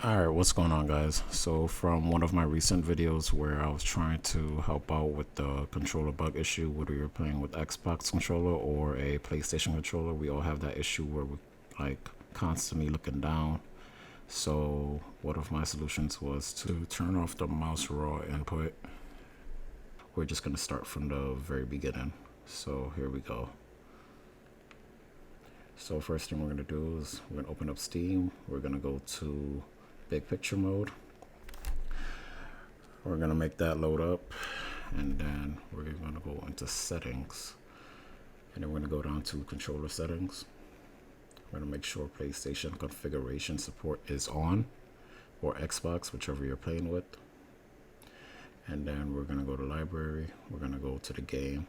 Alright, what's going on, guys? So from one of my recent videos where I was trying to help out with the controller bug issue, whether you're playing with Xbox controller or a PlayStation controller, we all have that issue where we're like constantly looking down. So one of my solutions was to turn off the mouse raw input. We're just going to start from the very beginning. So here we go. So first thing we're going to do is we're going to open up Steam. We're going to go to big picture mode. We're going to make that load up, and then we're going to go into settings, and then we're going to go down to controller settings. We're going to make sure PlayStation configuration support is on, or Xbox, whichever you're playing with. And then we're going to go to library. We're going to go to the game.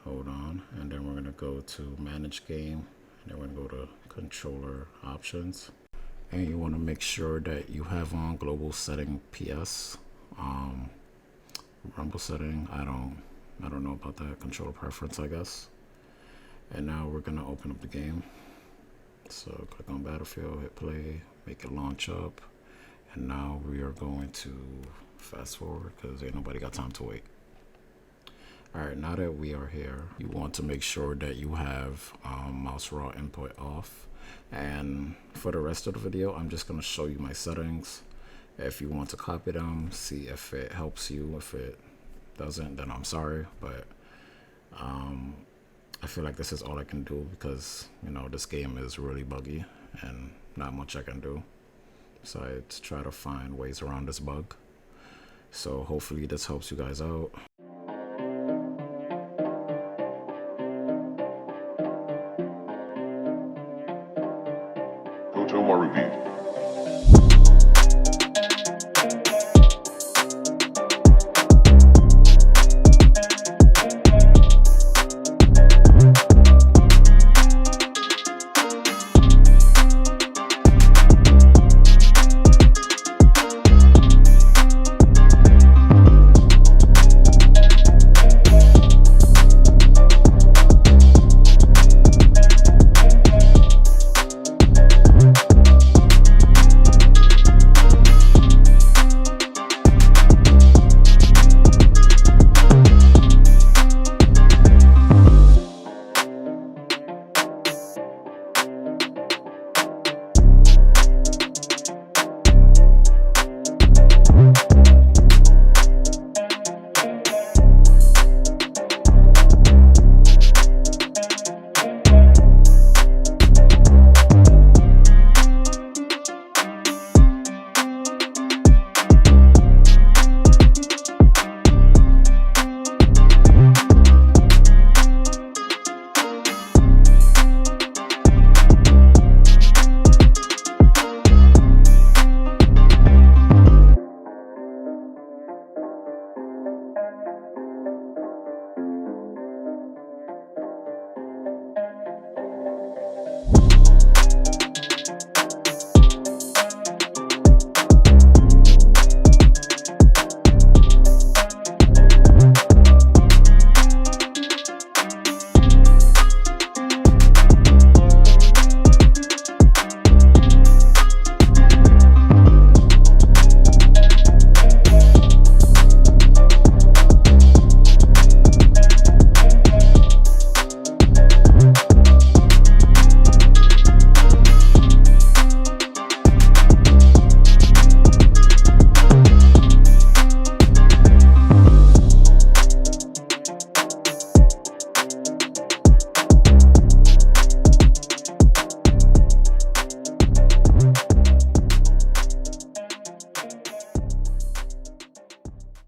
Hold on. And then we're going to go to manage game. And then we're going to go to controller options. And you want to make sure that you have on global setting PS. Rumble setting, I don't know about that. Controller preference, I guess. And now we're going to open up the game. So click on Battlefield, hit play, make it launch up. And now we are going to fast forward because ain't nobody got time to wait. Alright, now that we are here, you want to make sure that you have mouse raw input off. And for the rest of the video, I'm just going to show you my settings. If you want to copy them, see if it helps you. If it doesn't, then I'm sorry. But I feel like this is all I can do because, you know, this game is really buggy and not much I can do. So I try to find ways around this bug. So hopefully this helps you guys out.